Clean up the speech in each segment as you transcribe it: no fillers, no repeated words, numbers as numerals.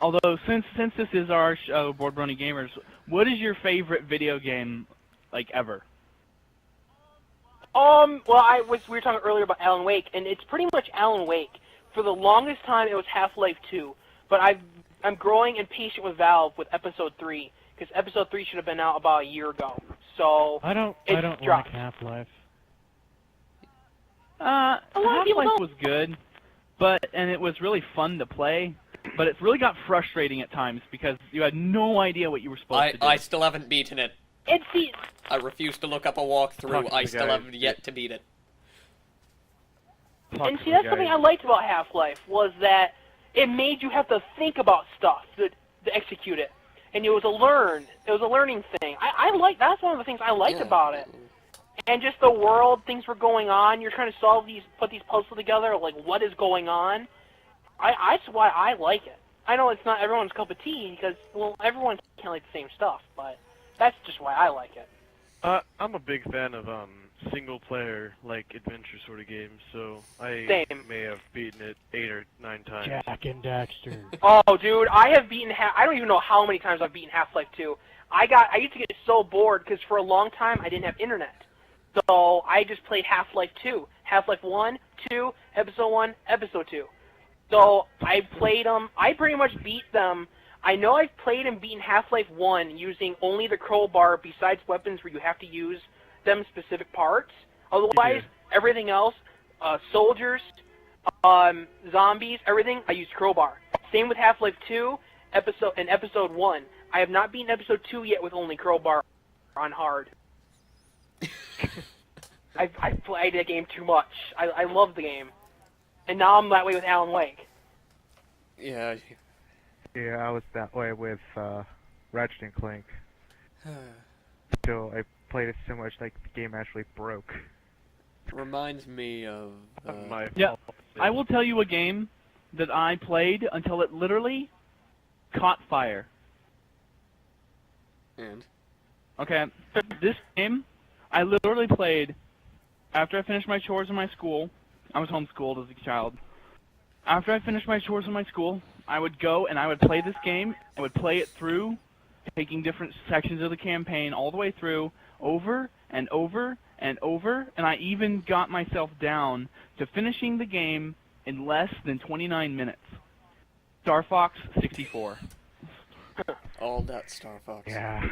although since this is our show, Board Brony Gamers, what is your favorite video game, like, ever? Well, we were talking earlier about Alan Wake, and it's pretty much Alan Wake. For the longest time, it was Half-Life 2, but I'm growing impatient with Valve with Episode 3, because Episode 3 should have been out about a year ago. So I don't like Half-Life. Half-Life was good, and it was really fun to play, but it really got frustrating at times because you had no idea what you were supposed to do. I still haven't beaten it. I refuse to look up a walkthrough. I still haven't yet to beat it. And see, that's something I liked about Half-Life, was that it made you have to think about stuff to execute it. And it was a learning thing. That's one of the things I liked about it. And just the world, things were going on, you're trying to put these puzzles together, like what is going on. That's why I like it. I know it's not everyone's cup of tea, because, well, everyone can't like the same stuff, but that's just why I like it. I'm a big fan of single-player, like, adventure sort of games, so Same. may have beaten it 8 or 9 times. Jack and Daxter. Oh, dude, I have beaten I don't even know how many times I've beaten Half-Life 2. I used to get so bored, because for a long time, I didn't have internet. So I just played Half-Life 2. Half-Life 1, 2, Episode 1, Episode 2. So I played them. I pretty much beat them. I know I've played and beaten Half-Life 1 using only the crowbar besides weapons where you have to use them specific parts. Otherwise, everything else, soldiers, zombies, everything, I use crowbar. Same with Half-Life 2 and Episode 1. I have not beaten Episode 2 yet with only crowbar on hard. I've played the game too much. I love the game. And now I'm that way with Alan Wake. Yeah. Yeah, I was that way with Ratchet and Clank. So I played it so much like the game actually broke. Reminds me of... Yeah, I will tell you a game that I played until it literally caught fire. And? Okay, this game, I literally played after I finished my chores in my school. I was homeschooled as a child. After I finished my chores in my school, I would go and I would play this game. I would play it through, taking different sections of the campaign all the way through, over and over and over, and I even got myself down to finishing the game in less than 29 minutes. Star Fox 64. All that Star Fox. Yeah.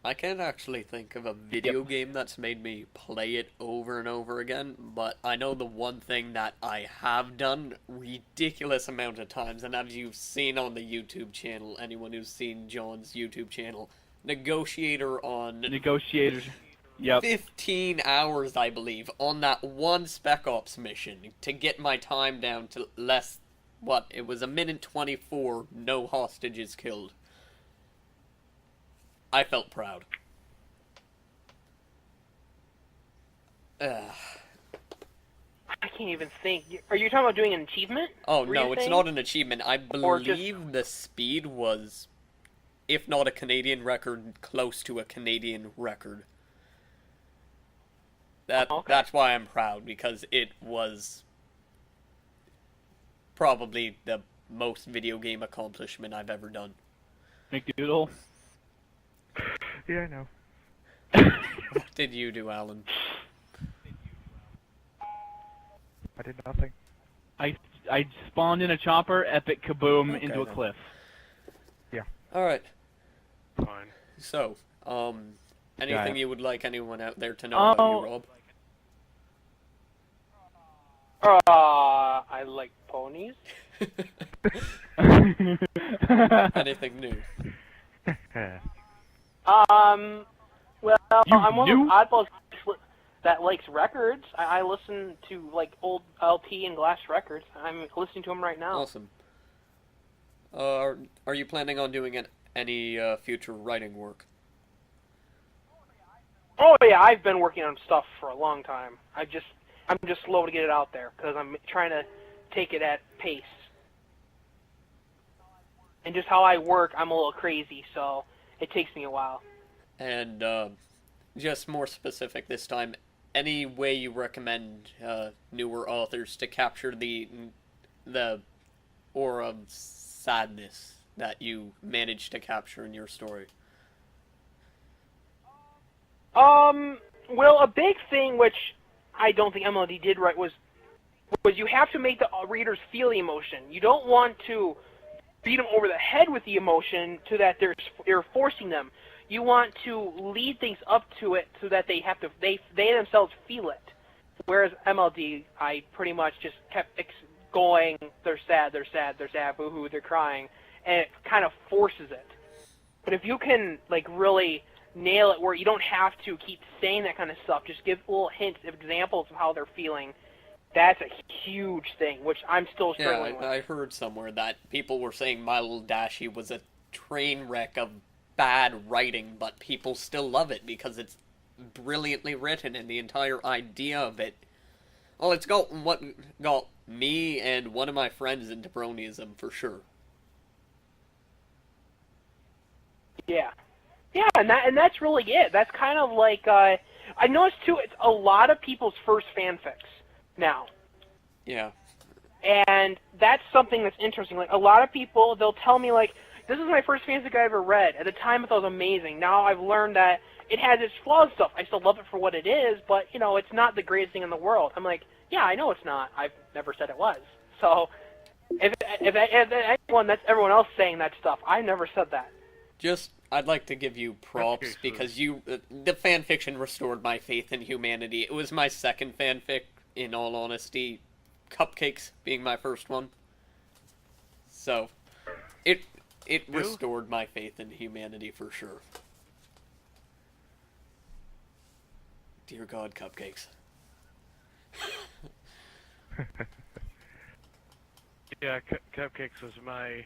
I can't actually think of a video game that's made me play it over and over again, but I know the one thing that I have done ridiculous amount of times, and as you've seen on the YouTube channel, anyone who's seen John's YouTube channel, Negotiator on... Negotiators. Yep. 15 hours, I believe, on that one Spec Ops mission to get my time down to less... What? It was 1:24, no hostages killed. I felt proud. I can't even think. Are you talking about doing an achievement? Oh, no, it's not an achievement. I believe the speed was, if not a Canadian record, close to a Canadian record. That's why I'm proud, because it was probably the most video game accomplishment I've ever done. McDoodle. Yeah, I know. What did you do, Alan? I did nothing. I spawned in a chopper, epic kaboom, into a cliff. Yeah. Alright. Fine. So, anything you would like anyone out there to know about you, Rob? I like ponies. Anything new? Well, I'm one of those oddballs that likes records. I listen to, like, old LP and Glass records. I'm listening to them right now. Awesome. Are you planning on doing any future writing work? Oh, yeah, I've been working on stuff for a long time. I'm just slow to get it out there, because I'm trying to take it at pace. And just how I work, I'm a little crazy, so it takes me a while. And, just more specific this time, any way you recommend newer authors to capture the aura of sadness that you managed to capture in your story? Well, a big thing which I don't think MLD did right was you have to make the readers feel the emotion. You don't want to beat them over the head with the emotion so that you're forcing them. You want to lead things up to it so that they themselves feel it. Whereas MLD, I pretty much just kept going, they're sad, boo-hoo, they're crying, and it kind of forces it. But if you can, like, really nail it where you don't have to keep saying that kind of stuff, just give little hints, examples of how they're feeling, that's a huge thing, which I'm still struggling with. I heard somewhere that people were saying My Little Dashie was a train wreck of bad writing, but people still love it because it's brilliantly written, and the entire idea of it, well, it's got what got me and one of my friends into Bronyism for sure. Yeah, and that's really it. That's kind of like I noticed too. It's a lot of people's first fanfics now. Yeah. And that's something that's interesting. Like, a lot of people, they'll tell me, like, this is my first fanfic I ever read. At the time, I thought it was amazing. Now I've learned that it has its flaws and stuff. I still love it for what it is, but, you know, it's not the greatest thing in the world. I'm like, yeah, I know it's not. I've never said it was. So, if anyone, that's everyone else saying that stuff. I never said that. I'd like to give you props because the fanfiction restored my faith in humanity. It was my second fanfic, in all honesty. Cupcakes being my first one. So, it restored my faith in humanity for sure. Dear God, Cupcakes. Yeah, Cupcakes was my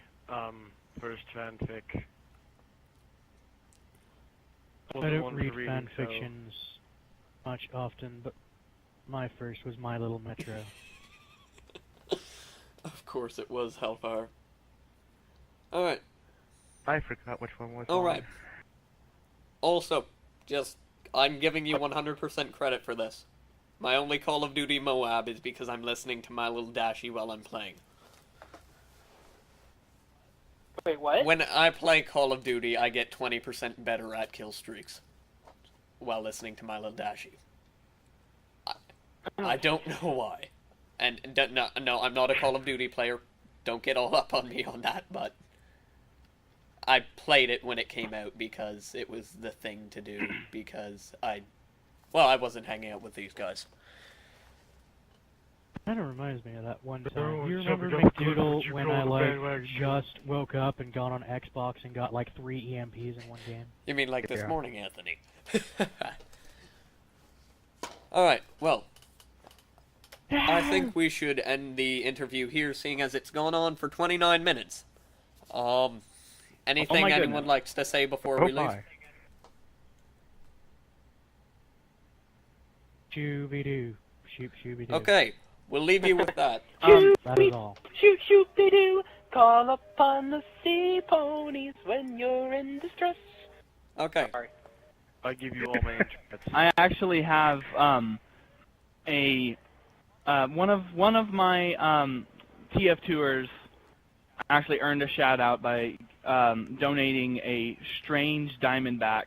first fanfic. I don't read fanfictions much often, but my first was My Little Metro. Of course it was Hellfire. Alright. I forgot which one was. Alright. Also, I'm giving you 100% credit for this. My only Call of Duty Moab is because I'm listening to My Little Dashie while I'm playing. Wait, what? When I play Call of Duty, I get 20% better at kill streaks while listening to My Little Dashie. I don't know why. And no, I'm not a Call of Duty player. Don't get all up on me on that, but I played it when it came out because it was the thing to do, because I wasn't hanging out with these guys. Kind of reminds me of that one time. You remember McDoodle when I, just woke up and got on Xbox and got, 3 EMPs in one game? You mean this morning, Anthony? Alright, well, I think we should end the interview here, seeing as it's gone on for 29 minutes. Anything anyone likes to say before we leave? Shooby-doo. Shoop-shooby-doo. Okay, we'll leave you with that. That is all. Shoot-shoot-be-doo. Call upon the sea ponies when you're in distress. Okay. Sorry. I give you all my interests. I actually have one of my TF tours actually earned a shout out by donating a strange diamondback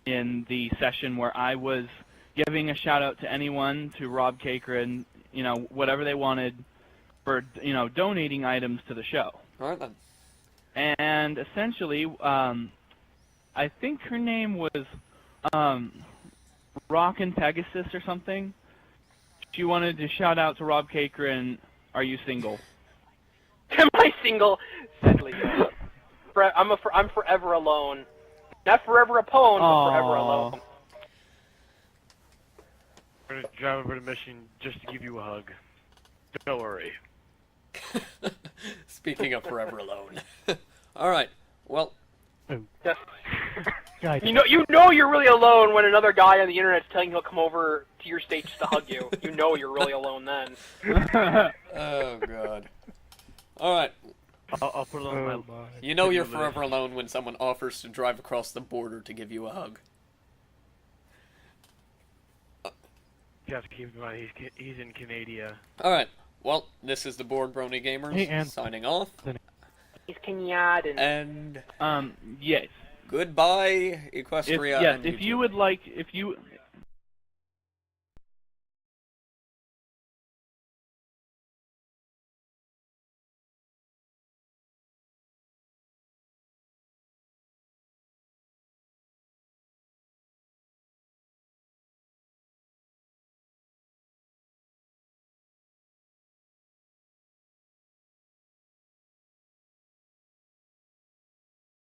in the session where I was giving a shout out to anyone, to ROBCakeran, whatever they wanted for, donating items to the show. All right then. And essentially, I think her name was Rockin' Pegasus or something. She wanted to shout out to ROBCakeran, are you single? Am I single? Sadly, I'm forever alone. Not forever opponed, but forever alone. I'm gonna drive over to Mission just to give you a hug. Don't worry. Speaking of forever alone. Alright, well. Yes. Guys. You know you're really alone when another guy on the internet's telling you he'll come over to your stage just to hug you. You know you're really alone then. Oh god. Alright. I'll put it on my... You know you're forever alone when someone offers to drive across the border to give you a hug. You have to keep in mind, he's in Canada. Alright, well, this is the Board Brony Gamers, Hey, signing off. He's Kenyad And Yes. goodbye, Equestria. Yes, and if YouTube. you would like, if you